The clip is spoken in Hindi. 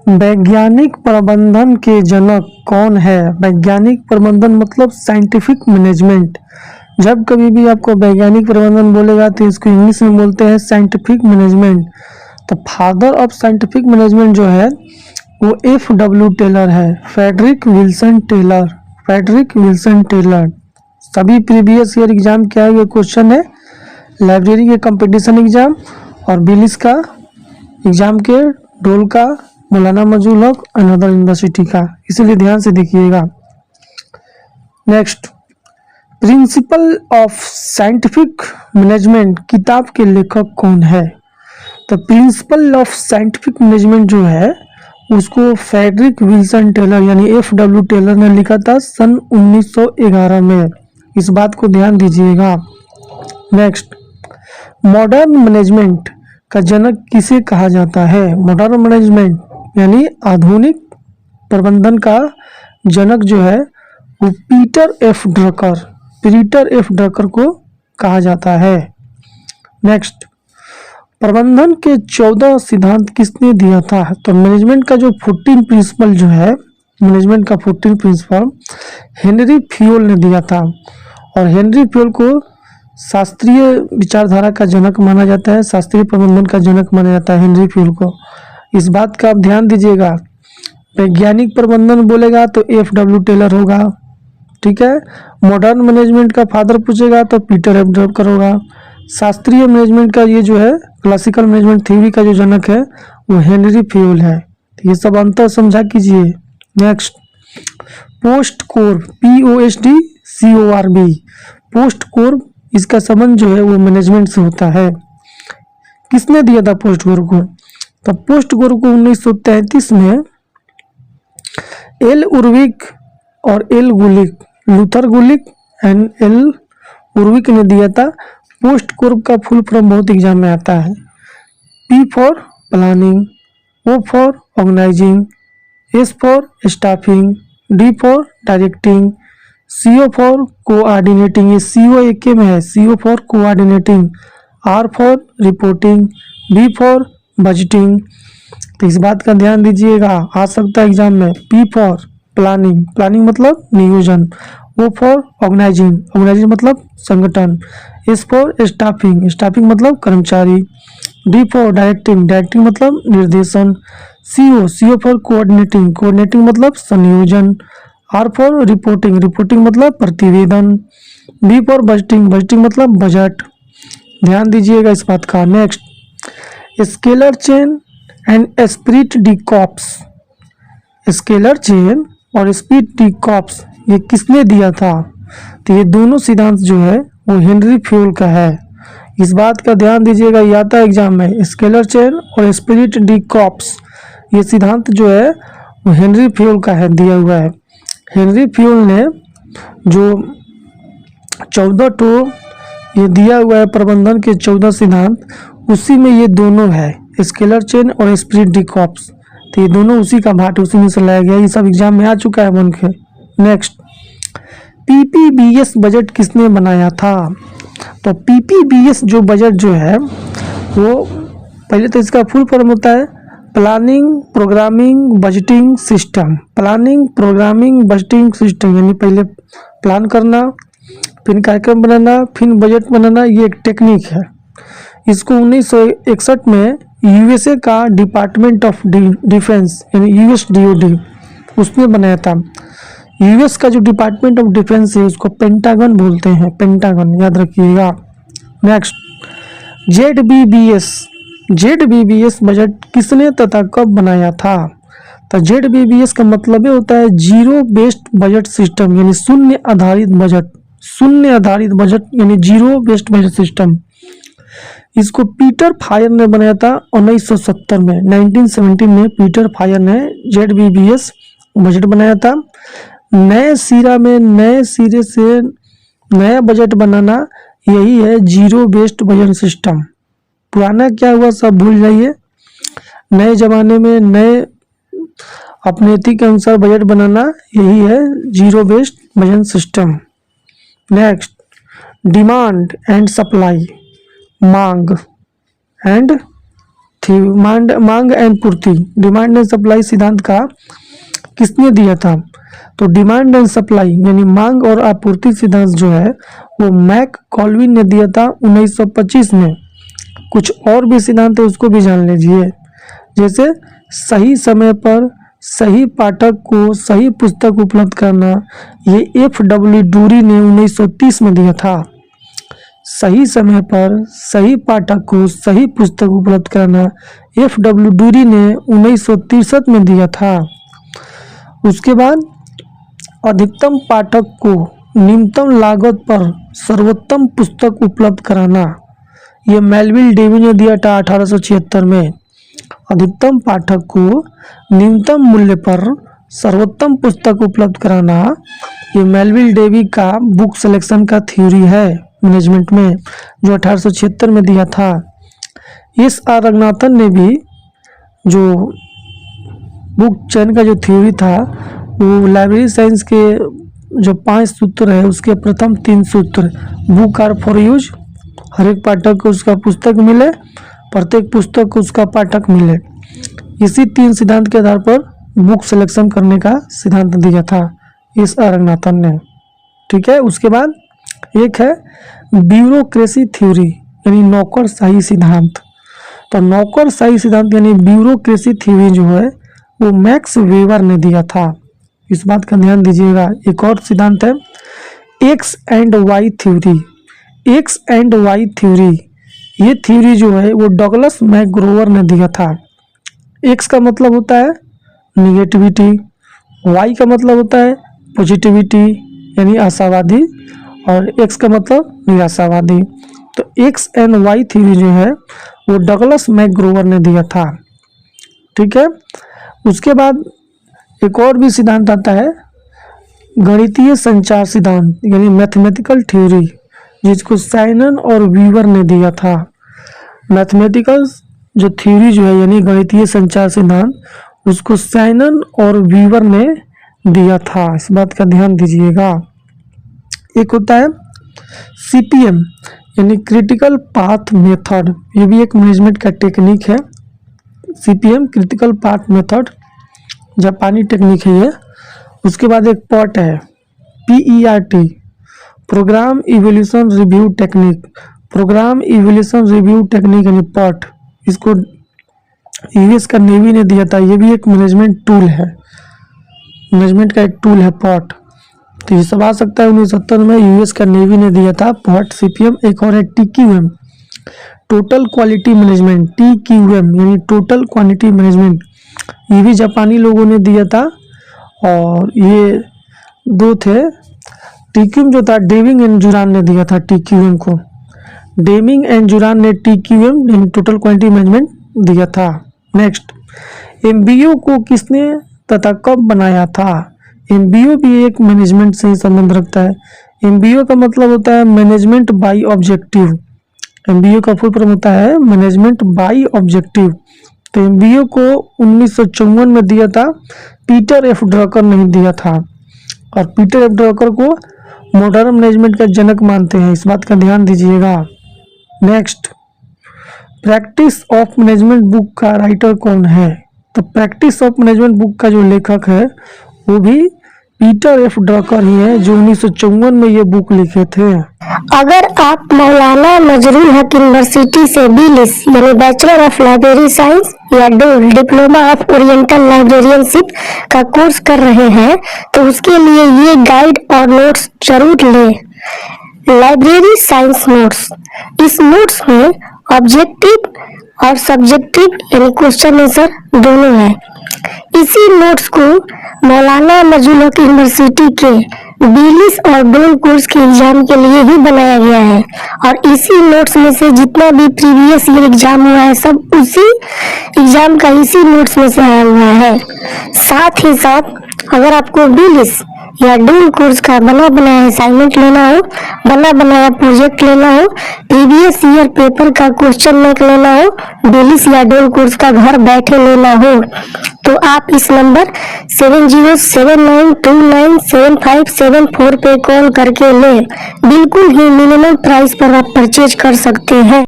वैज्ञानिक प्रबंधन के जनक कौन है? वैज्ञानिक प्रबंधन मतलब साइंटिफिक मैनेजमेंट। जब कभी भी आपको वैज्ञानिक प्रबंधन बोलेगा तो इसको इंग्लिश में बोलते हैं साइंटिफिक मैनेजमेंट। तो फादर ऑफ साइंटिफिक मैनेजमेंट जो है वो F.W. टेलर है, Frederick Wilson Taylor, Frederick Wilson Taylor. सभी प्रीवियस ईयर एग्जाम क्या है ये क्वेश्चन है, लाइब्रेरी के कंपटीशन एग्जाम और बिलिस का एग्जाम के रोल का, मौलाना मजहूल हक अनदर यूनिवर्सिटी का, इसीलिए ध्यान से देखिएगा। Next, principle of scientific management किताब के लेखक कौन है? तो प्रिंसिपल ऑफ साइंटिफिक मैनेजमेंट जो है उसको फ्रेडरिक विल्सन टेलर यानी F.W. टेलर ने लिखा था सन 1911 में। इस बात को ध्यान दीजिएगा। नेक्स्ट, मॉडर्न मैनेजमेंट का जनक किसे कहा जाता है? मॉडर्न मैनेजमेंट यानी आधुनिक प्रबंधन का जनक जो है वो पीटर एफ ड्रकर को कहा जाता है। नेक्स्ट, प्रबंधन के 14 सिद्धांत किसने दिया था? तो मैनेजमेंट का जो 14 प्रिंसिपल जो है, मैनेजमेंट का 14 प्रिंसिपल हेनरी फ्यूल ने दिया था। और हेनरी फ्यूल को शास्त्रीय विचारधारा का जनक माना जाता है, शास्त्रीय प्रबंधन का जनक माना जाता है हेनरी फ्यूल को। इस बात का आप ध्यान दीजिएगा। वैज्ञानिक प्रबंधन बोलेगा तो F.W. टेलर होगा, ठीक है। मॉडर्न मैनेजमेंट का फादर पूछेगा तो पीटर एफ ड्रकर होगा। शास्त्रीय मैनेजमेंट का ये जो है क्लासिकल मैनेजमेंट थ्योरी का जो जनक है वो हेनरी फ्यूल है। तो ये सब अंतर समझा कीजिए। Next, post core POSTCORB, post core, इसका संबंध जो है वो मैनेजमेंट से होता है। किसने दिया था पोस्ट कोर को? तो पोस्ट कोर को 1933 में एल उर्विक और L Gulick, Luther Gulick and L Urwick ने दिया था। पोस्ट कोर का फुल फॉर्म बहुत एग्जाम में आता है। P for planning, O for organising, S for staffing, D for directing, CO for coordinating, ये CO एक में है, CO for coordinating, R for reporting, B for budgeting. तो इस बात का ध्यान दीजिएगा, आ सकता है एग्जाम में। P फॉर प्लानिंग, प्लानिंग मतलब नियोजन, O फॉर ऑर्गेनाइजिंग, ऑर्गेनाइजिंग मतलब संगठन, S फॉर स्टाफिंग, स्टाफिंग मतलब कर्मचारी, D फॉर डायरेक्टिंग, डायरेक्टिंग मतलब निर्देशन, CO फॉर कोऑर्डिनेटिंग, कोऑर्डिनेटिंग मतलब संयोजन, R फॉर रिपोर्टिंग, रिपोर्टिंग मतलब प्रतिवेदन, B फॉर बजटिंग, बजटिंग मतलब बजट। ध्यान दीजिएगा इस बात का। Next, scalar chain and Spirit D corps, scalar chain और स्पिरिट डी कॉर्प्स ये किसने दिया था? तो ये दोनों सिद्धांत जो है वो हेनरी फ्यूल का है। इस बात का ध्यान दीजिएगा, ये आता है एग्जाम में। स्केलर चेन और स्पिरिट डी कॉर्प्स ये सिद्धांत जो है वो हेनरी फ्यूल का है, दिया हुआ है। हेनरी फ्यूल ने जो 14 टो ये दिया हुआ है प्रबंधन के 14 सिद्धांत, उसी में ये दोनों है, स्केलर चेन और स्पिरिट डी कॉर्प्स। तो ये दोनों उसी का भाट, उसी में से लाया गया। ये सब एग्जाम में आ चुका है बन के। नेक्स्ट, PPBS बजट किसने बनाया था? तो PPBS जो बजट जो है वो पहले तो इसका फुल फॉर्म होता है planning programming budgeting system. Planning programming budgeting system यानी पहले प्लान करना, फिर कार्यक्रम बनाना, फिर बजट बनाना, ये एक टेक्निक है। इसको 1961 में USA का डिपार्टमेंट ऑफ डिफेंस यानी USDOD उसने बनाया था। US का जो डिपार्टमेंट ऑफ डिफेंस है उसको पेंटागन बोलते हैं, पेंटागन, याद रखिएगा। नेक्स्ट, ZBBS बजट किसने तथा कब बनाया था? तो ZBBS का मतलब होता है जीरो बेस्ड बजट सिस्टम यानी शून्य आधारित बजट, शून्य आधारित बजट यानी जीरो बेस्ड बजट सिस्टम। इसको पीटर फायर ने बनाया था 1970 में, 1970 में पीटर फायर ने ZBBS बजट बनाया था। नए सिरे से नया बजट बनाना यही है जीरो बेस्ड बजट सिस्टम। पुराना क्या हुआ सब भूल जाइए, नए जमाने में नए अपने नीति के अनुसार बजट बनाना यही है zero based budget system. Next, demand and supply, मांग एंड थी मांग एंड पूर्ति, डिमांड एंड सप्लाई सिद्धांत का किसने दिया था? तो डिमांड एंड सप्लाई यानी मांग और आपूर्ति सिद्धांत जो है वो मैक कॉल्विन ने दिया था 1925 में। कुछ और भी सिद्धांत है उसको भी जान लीजिए, जैसे सही समय पर सही पाठक को सही पुस्तक उपलब्ध करना, ये F.W. डूरी ने 1930 में दिया था। सही समय पर सही पाठक को सही पुस्तक उपलब्ध कराना F.W. डूरी ने 1963 में दिया था। उसके बाद अधिकतम पाठक को न्यूनतम लागत पर सर्वोत्तम पुस्तक उपलब्ध कराना, ये मेलविल डेवी ने दिया था 1876 में। अधिकतम पाठक को न्यूनतम मूल्य पर सर्वोत्तम पुस्तक उपलब्ध कराना, ये मेलविल डेवी का बुक सिलेक्शन का थ्योरी है मैनेजमेंट में, जो 1876 में दिया था। एस आर रंगनाथन ने भी जो बुक चयन का जो थ्योरी था वो लाइब्रेरी साइंस के जो 5 सूत्र है उसके प्रथम 3 सूत्र, बुक आर फॉर यूज, हर एक पाठक को उसका पुस्तक मिले, प्रत्येक पुस्तक को उसका पाठक मिले, इसी 3 सिद्धांत के आधार पर बुक सिलेक्शन करने का सिद्धांत दिया था एस आर रंगनाथन ने। ठीक है, उसके बाद एक है ब्यूरोक्रेसी थ्योरी यानी नौकरशाही सिद्धांत। तो नौकरशाही सिद्धांत यानी ब्यूरोक्रेसी थ्योरी जो है वो मैक्स वेबर ने दिया था, इस बात का ध्यान दीजिएगा। एक और सिद्धांत है x and y theory. X and y theory, ये थ्योरी जो है वो डगलस मैकग्रोवर ने दिया था। एक्स का मतलब होता है निगेटिविटी, वाई का मतलब होता है पॉजिटिविटी यानी आशावादी, और एक्स का मतलब निराशावादी। तो एक्स एंड वाई थ्योरी जो है वो डगलस मैकग्रोवर ने दिया था। ठीक है, उसके बाद एक और भी सिद्धांत आता है गणितीय संचार सिद्धांत यानी मैथमेटिकल थ्योरी, जिसको साइनन और वीवर ने दिया था। मैथमेटिकल जो थ्योरी जो है यानी गणितीय संचार सिद्धांत, उसको साइनन और वीवर ने दिया था, इस बात का ध्यान दीजिएगा। एक होता है CPM यानी क्रिटिकल पाथ मेथड, ये भी एक मैनेजमेंट का टेक्निक है। CPM क्रिटिकल पाथ मेथड जापानी टेक्निक है ये। उसके बाद एक PERT है PERT, program evolution review technique. Program evolution review technique यानी PERT, इसको यूएस का नेवी ने दिया था। ये भी एक मैनेजमेंट टूल है, मैनेजमेंट का एक टूल है PERT। तो ये सब आ सकता है 1970 में यूएस का नेवी ने दिया था PERT CPM। एक और है TQM total quality management, TQM यानी टोटल क्वांटिटी मैनेजमेंट, ये भी जापानी लोगों ने दिया था। और ये 2 थे, TQM जो था डेविंग एंड जुरान ने दिया था TQM को, डेविंग एंड जुरान ने TQM यानी टोटल क्वांटिटी मैनेजमेंट दिया था। नेक्स्ट, MBO को किसने तथा कब बनाया था? MBO भी एक मैनेजमेंट से ही संबंध रखता है। MBO का मतलब होता है मैनेजमेंट बाय ऑब्जेक्टिव। MBO का फुल फॉर्म होता है मैनेजमेंट बाय ऑब्जेक्टिव। तो MBO को 1954 में दिया था, पीटर F. ड्रकर ने दिया था। और पीटर F. ड्रकर को मॉडर्न मैनेजमेंट का जनक मानते हैं, इस बात का ध्यान दीजिएगा। Next, practice of management book का राइटर कौन है? तो प्रैक्टिस ऑफ मैनेजमेंट बुक का जो लेखक है वो भी पीटर F. ड्रकर ही है, जो 1954 में ये बुक लिखे थे। अगर आप मौलाना नजरुल हक यूनिवर्सिटी से BLIS यानी बैचलर ऑफ लाइब्रेरी साइंस या डोल डिप्लोमा ऑफ ओरिएंटल लाइब्रेरियनशिप का कोर्स कर रहे हैं तो उसके लिए ये गाइड और नोट्स जरूर लें। लाइब्रेरी साइंस नोट्स, इस नोट्स में ऑब्जेक्टिव और सब्जेक्टिव यानी क्वेश्चन आंसर दोनों है। इसी नोट्स को मौलाना नजरुल हक यूनिवर्सिटी के BLIS और डोल कोर्स के एग्जाम के लिए ही बनाया गया है। और इसी नोट्स में से जितना भी प्रीवियस ईयर एग्जाम हुआ है सब उसी एग्जाम का इसी नोट्स में से आया हुआ है। साथ ही साथ अगर आपको BLIS या डोल कोर्स का बना बनाया असाइनमेंट लेना हो, बना बनाया प्रोजेक्ट लेना हो, प्रीवियस ईयर पेपर का क्वेश्चन बैंक लेना हो, BLIS या डोल कोर्स का घर बैठे लेना हो, तो आप इस नंबर 7079297574 पे कॉल करके लें। बिल्कुल ही मिनिमम प्राइस पर आप परचेज कर सकते हैं।